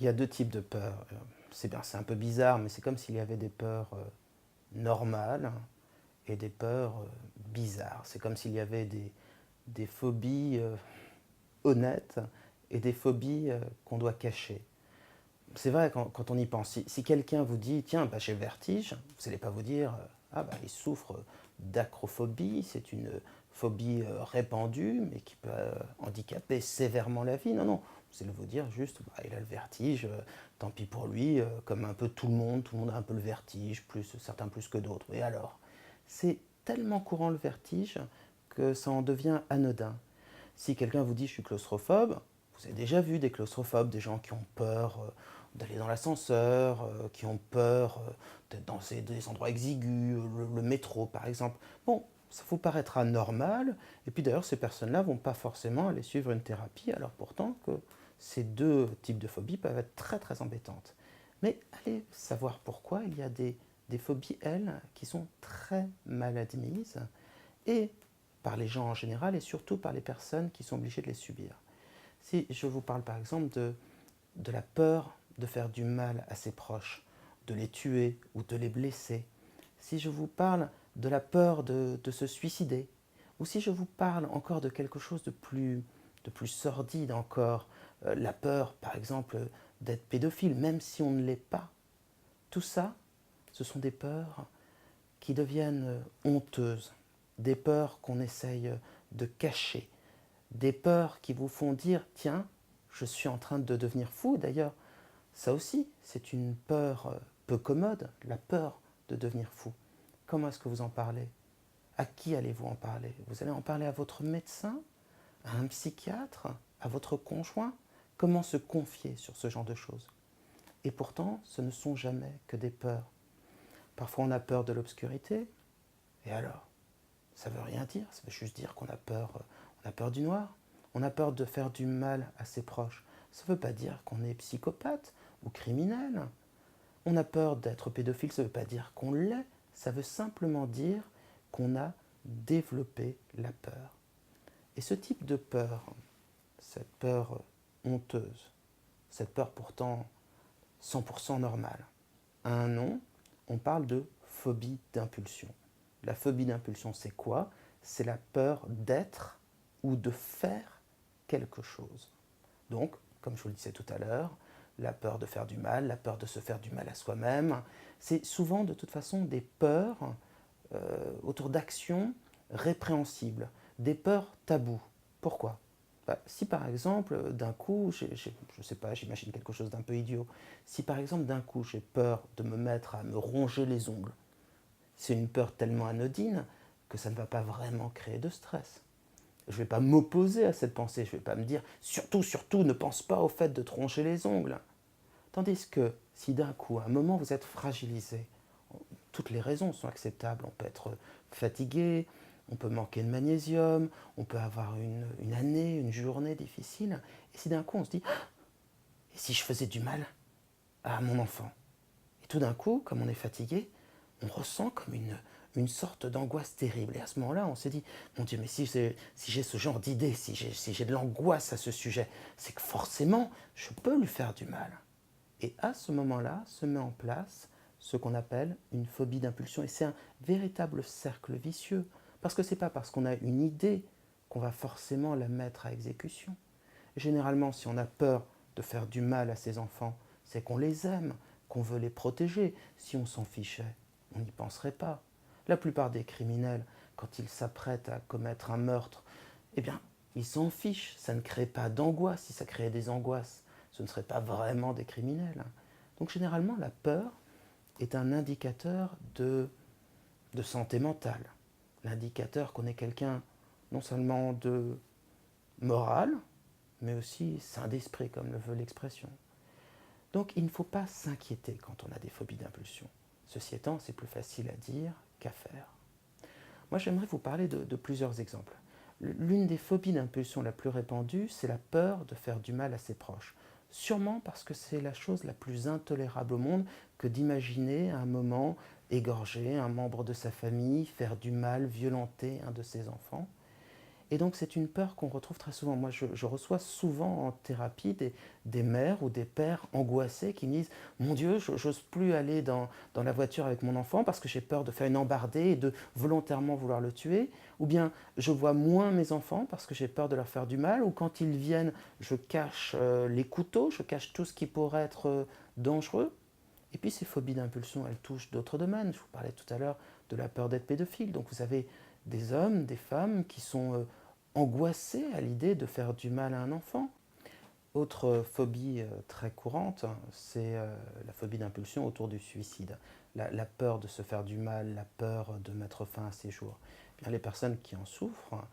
Il y a deux types de peurs. C'est un peu bizarre, mais c'est comme s'il y avait des peurs normales et des peurs bizarres. C'est comme s'il y avait des phobies honnêtes et des phobies qu'on doit cacher. C'est vrai quand on y pense. Si quelqu'un vous dit, tiens, bah, j'ai le vertige, vous n'allez pas vous dire, ah bah, il souffre d'acrophobie, c'est une phobie répandue, mais qui peut handicaper sévèrement la vie. Non, non, vous allez vous dire juste, bah, il a le vertige, tant pis pour lui, comme un peu tout le monde a un peu le vertige, certains plus que d'autres. Et alors, c'est tellement courant le vertige que ça en devient anodin. Si quelqu'un vous dit je suis claustrophobe, vous avez déjà vu des claustrophobes, des gens qui ont peur d'aller dans l'ascenseur, qui ont peur d'être dans des endroits exigus, le métro par exemple. Bon, ça vous paraîtra normal, et puis d'ailleurs ces personnes-là ne vont pas forcément aller suivre une thérapie, alors pourtant que ces deux types de phobies peuvent être très très embêtantes. Mais allez savoir pourquoi il y a des phobies, elles, qui sont très mal admises, et par les gens en général, et surtout par les personnes qui sont obligées de les subir. Si je vous parle par exemple de la peur de faire du mal à ses proches, de les tuer ou de les blesser, si je vous parle de la peur de se suicider, ou si je vous parle encore de quelque chose de plus sordide encore, la peur par exemple d'être pédophile, même si on ne l'est pas, tout ça, ce sont des peurs qui deviennent honteuses, des peurs qu'on essaye de cacher, des peurs qui vous font dire tiens, je suis en train de devenir fou. D'ailleurs, ça aussi, c'est une peur peu commode, la peur de devenir fou. Comment est-ce que vous en parlez? À qui allez-vous en parler? Vous allez en parler à votre médecin, à un psychiatre, à votre conjoint? Comment se confier sur ce genre de choses? Et pourtant, ce ne sont jamais que des peurs. Parfois, on a peur de l'obscurité. Et alors? Ça ne veut rien dire, ça veut juste dire on a peur du noir, on a peur de faire du mal à ses proches. Ça ne veut pas dire qu'on est psychopathe ou criminel. On a peur d'être pédophile, ça ne veut pas dire qu'on l'est, ça veut simplement dire qu'on a développé la peur. Et ce type de peur, cette peur honteuse, cette peur pourtant 100% normale, a un nom, on parle de phobie d'impulsion. La phobie d'impulsion, c'est quoi? C'est la peur d'être ou de faire quelque chose. Donc, comme je vous le disais tout à l'heure, la peur de faire du mal, la peur de se faire du mal à soi-même, c'est souvent de toute façon des peurs autour d'actions répréhensibles, des peurs tabous. Pourquoi? Bah, si par exemple, d'un coup, je ne sais pas, j'imagine quelque chose d'un peu idiot, si par exemple d'un coup j'ai peur de me mettre à me ronger les ongles, c'est une peur tellement anodine que ça ne va pas vraiment créer de stress. Je ne vais pas m'opposer à cette pensée, je ne vais pas me dire surtout, surtout, ne pense pas au fait de te ronger les ongles. Tandis que si d'un coup, à un moment, vous êtes fragilisé, toutes les raisons sont acceptables. On peut être fatigué, on peut manquer de magnésium, on peut avoir une année, une journée difficile. Et si d'un coup on se dit, ah, et si je faisais du mal à mon enfant? Et tout d'un coup, comme on est fatigué, on ressent comme une sorte d'angoisse terrible. Et à ce moment-là, on se dit, mon Dieu, mais si j'ai ce genre d'idée, si j'ai de l'angoisse à ce sujet, c'est que forcément, je peux lui faire du mal. Et à ce moment-là, se met en place ce qu'on appelle une phobie d'impulsion. Et c'est un véritable cercle vicieux. Parce que ce n'est pas parce qu'on a une idée qu'on va forcément la mettre à exécution. Généralement, si on a peur de faire du mal à ses enfants, c'est qu'on les aime, qu'on veut les protéger. Si on s'en fichait, on n'y penserait pas. La plupart des criminels, quand ils s'apprêtent à commettre un meurtre, eh bien, ils s'en fichent. Ça ne crée pas d'angoisse. Si ça créait des angoisses, ce ne seraient pas vraiment des criminels. Donc généralement, la peur est un indicateur de santé mentale. L'indicateur qu'on est quelqu'un non seulement de moral, mais aussi sain d'esprit, comme le veut l'expression. Donc il ne faut pas s'inquiéter quand on a des phobies d'impulsion. Ceci étant, c'est plus facile à dire qu'à faire. Moi, j'aimerais vous parler de plusieurs exemples. L'une des phobies d'impulsion la plus répandue, c'est la peur de faire du mal à ses proches. Sûrement parce que c'est la chose la plus intolérable au monde que d'imaginer à un moment égorger un membre de sa famille, faire du mal, violenter un de ses enfants. Et donc c'est une peur qu'on retrouve très souvent. Moi je reçois souvent en thérapie des mères ou des pères angoissés qui me disent «Mon Dieu, j'ose plus aller dans la voiture avec mon enfant parce que j'ai peur de faire une embardée et de volontairement vouloir le tuer. Ou bien je vois moins mes enfants parce que j'ai peur de leur faire du mal. Ou quand ils viennent, je cache les couteaux, je cache tout ce qui pourrait être dangereux.» Et puis ces phobies d'impulsion, elles touchent d'autres domaines. Je vous parlais tout à l'heure de la peur d'être pédophile. Donc vous avez des hommes, des femmes qui sont angoissés à l'idée de faire du mal à un enfant. Autre phobie très courante, c'est la phobie d'impulsion autour du suicide. La peur de se faire du mal, la peur de mettre fin à ses jours. Bien, les personnes qui en souffrent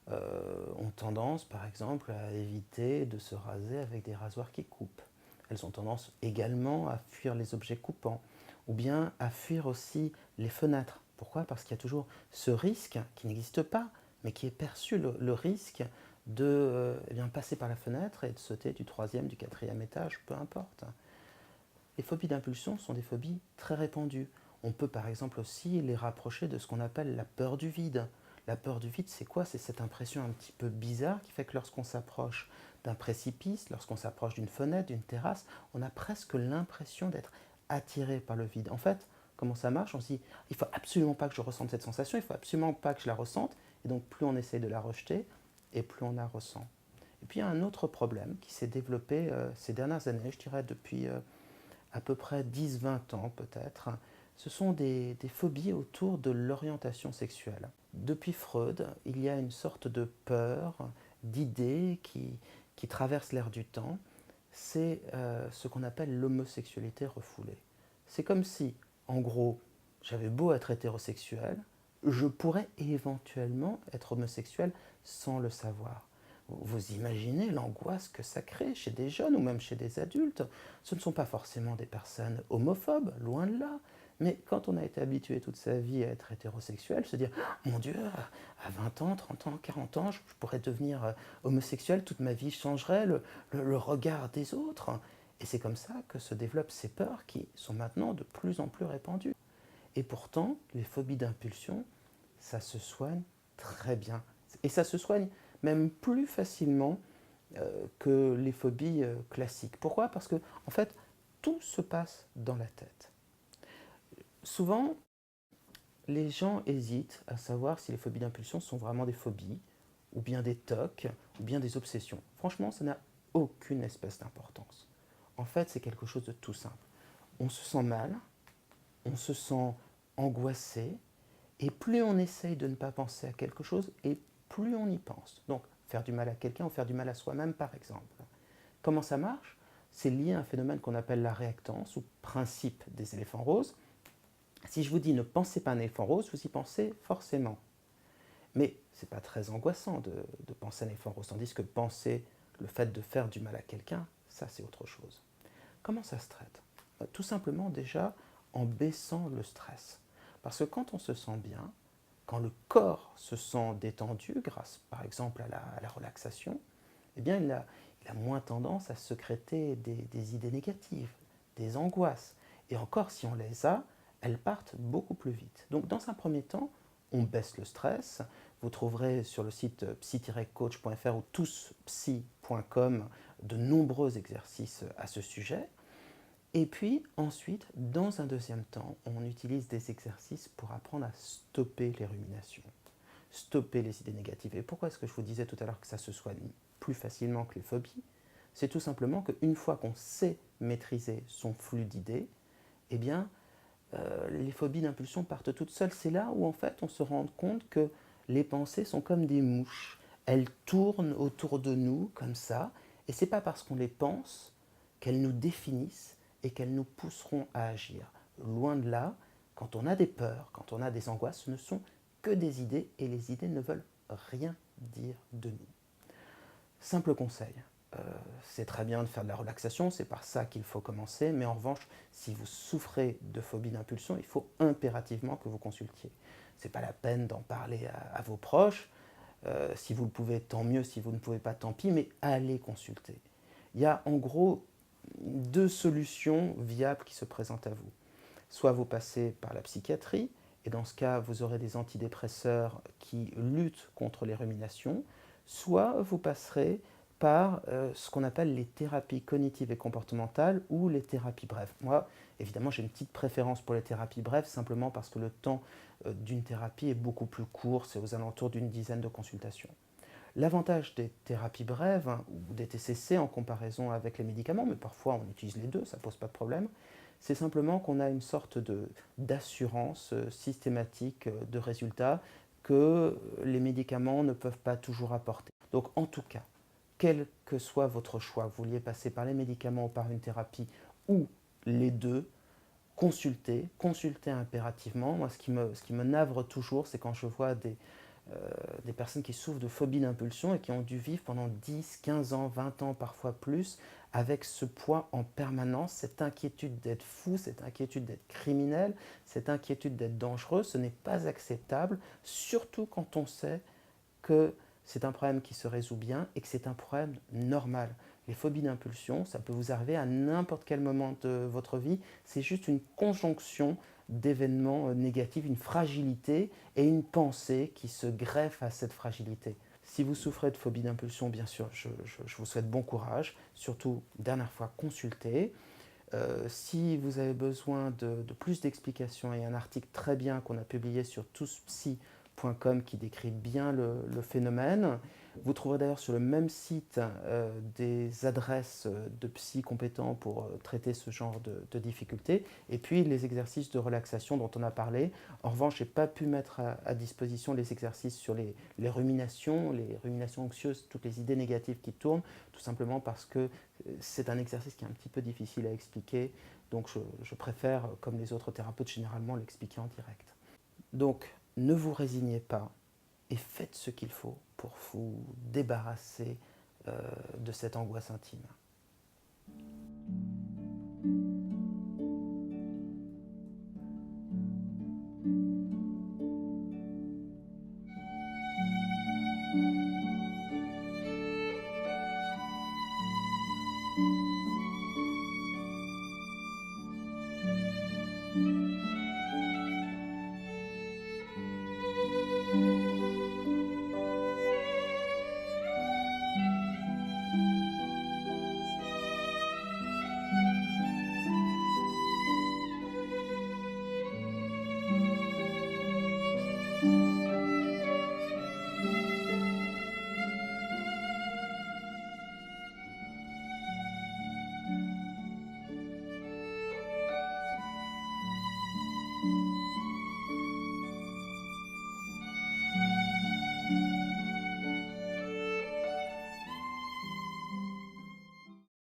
ont tendance, par exemple, à éviter de se raser avec des rasoirs qui coupent. Elles ont tendance également à fuir les objets coupants, ou bien à fuir aussi les fenêtres. Pourquoi? Parce qu'il y a toujours ce risque qui n'existe pas, mais qui est perçu, le risque de passer par la fenêtre et de sauter du troisième, du quatrième étage, peu importe. Les phobies d'impulsion sont des phobies très répandues. On peut par exemple aussi les rapprocher de ce qu'on appelle la peur du vide. La peur du vide, c'est quoi? C'est cette impression un petit peu bizarre qui fait que lorsqu'on s'approche d'un précipice, lorsqu'on s'approche d'une fenêtre, d'une terrasse, on a presque l'impression d'être attiré par le vide. En fait, comment ça marche? On se dit, il ne faut absolument pas que je ressente cette sensation, il ne faut absolument pas que je la ressente, et donc plus on essaye de la rejeter, et plus on la ressent. Et puis il y a un autre problème qui s'est développé ces dernières années, je dirais depuis à peu près 10-20 ans peut-être. Ce sont des phobies autour de l'orientation sexuelle. Depuis Freud, il y a une sorte de peur, d'idée qui traverse l'air du temps. C'est ce qu'on appelle l'homosexualité refoulée. C'est comme si, en gros, j'avais beau être hétérosexuel, je pourrais éventuellement être homosexuel sans le savoir. Vous imaginez l'angoisse que ça crée chez des jeunes ou même chez des adultes. Ce ne sont pas forcément des personnes homophobes, loin de là. Mais quand on a été habitué toute sa vie à être hétérosexuel, se dire «Mon Dieu, à 20 ans, 30 ans, 40 ans, je pourrais devenir homosexuel, toute ma vie changerait, le regard des autres.» Et c'est comme ça que se développent ces peurs qui sont maintenant de plus en plus répandues. Et pourtant, les phobies d'impulsion, ça se soigne très bien. Et ça se soigne même plus facilement que les phobies classiques. Pourquoi? Parce que, en fait, tout se passe dans la tête. Souvent, les gens hésitent à savoir si les phobies d'impulsion sont vraiment des phobies, ou bien des TOC, ou bien des obsessions. Franchement, ça n'a aucune espèce d'importance. En fait, c'est quelque chose de tout simple. On se sent mal, on se sent angoissé, et plus on essaye de ne pas penser à quelque chose, et plus on y pense. Donc, faire du mal à quelqu'un ou faire du mal à soi-même, par exemple. Comment ça marche? C'est lié à un phénomène qu'on appelle la réactance, ou principe des éléphants roses. Si je vous dis ne pensez pas à un éléphant rose, vous y pensez forcément. Mais ce n'est pas très angoissant de penser à un éléphant rose, tandis que penser le fait de faire du mal à quelqu'un, ça c'est autre chose. Comment ça se traite? Tout simplement déjà en baissant le stress. Parce que quand on se sent bien, quand le corps se sent détendu grâce par exemple à la relaxation, eh bien il a moins tendance à sécréter des idées négatives, des angoisses. Et encore, si on les a, elles partent beaucoup plus vite. Donc dans un premier temps, on baisse le stress. Vous trouverez sur le site psy-coach.fr ou touspsy.com de nombreux exercices à ce sujet. Et puis ensuite, dans un deuxième temps, on utilise des exercices pour apprendre à stopper les ruminations, stopper les idées négatives. Et pourquoi est-ce que je vous disais tout à l'heure que ça se soigne plus facilement que les phobies? C'est tout simplement qu'une fois qu'on sait maîtriser son flux d'idées, eh bien, les phobies d'impulsion partent toutes seules. C'est là où en fait on se rend compte que les pensées sont comme des mouches. Elles tournent autour de nous comme ça, et c'est pas parce qu'on les pense qu'elles nous définissent et qu'elles nous pousseront à agir. Loin de là, quand on a des peurs, quand on a des angoisses, ce ne sont que des idées, et les idées ne veulent rien dire de nous. Simple conseil, c'est très bien de faire de la relaxation, c'est par ça qu'il faut commencer, mais en revanche, si vous souffrez de phobie d'impulsion, il faut impérativement que vous consultiez. Ce n'est pas la peine d'en parler à vos proches, si vous le pouvez, tant mieux, si vous ne pouvez pas, tant pis, mais allez consulter. Il y a en gros deux solutions viables qui se présentent à vous. Soit vous passez par la psychiatrie, et dans ce cas, vous aurez des antidépresseurs qui luttent contre les ruminations, soit vous passerez par ce qu'on appelle les thérapies cognitives et comportementales ou les thérapies brèves. Moi, évidemment, j'ai une petite préférence pour les thérapies brèves, simplement parce que le temps d'une thérapie est beaucoup plus court, c'est aux alentours d'une dizaine de consultations. L'avantage des thérapies brèves, hein, ou des TCC en comparaison avec les médicaments, mais parfois on utilise les deux, ça ne pose pas de problème, c'est simplement qu'on a une sorte d'assurance systématique de résultats que les médicaments ne peuvent pas toujours apporter. Donc en tout cas, quel que soit votre choix, vous vouliez passer par les médicaments ou par une thérapie ou les deux, consultez impérativement. Moi, ce qui me navre toujours, c'est quand je vois des personnes qui souffrent de phobie d'impulsion et qui ont dû vivre pendant 10, 15 ans, 20 ans, parfois plus, avec ce poids en permanence, cette inquiétude d'être fou, cette inquiétude d'être criminel, cette inquiétude d'être dangereux. Ce n'est pas acceptable, surtout quand on sait que c'est un problème qui se résout bien et que c'est un problème normal. Les phobies d'impulsion, ça peut vous arriver à n'importe quel moment de votre vie. C'est juste une conjonction d'événements négatifs, une fragilité et une pensée qui se greffe à cette fragilité. Si vous souffrez de phobie d'impulsion, bien sûr, je vous souhaite bon courage. Surtout, dernière fois, consultez. Si vous avez besoin de plus d'explications, il y a un article très bien qu'on a publié sur touspsy.com qui décrit bien le phénomène. Vous trouverez d'ailleurs sur le même site des adresses de psy compétents pour traiter ce genre de difficultés, et puis les exercices de relaxation dont on a parlé. En revanche, je n'ai pas pu mettre à disposition les exercices sur les ruminations anxieuses, toutes les idées négatives qui tournent, tout simplement parce que c'est un exercice qui est un petit peu difficile à expliquer, donc je préfère, comme les autres thérapeutes, généralement l'expliquer en direct. Donc, ne vous résignez pas et faites ce qu'il faut pour vous débarrasser de cette angoisse intime.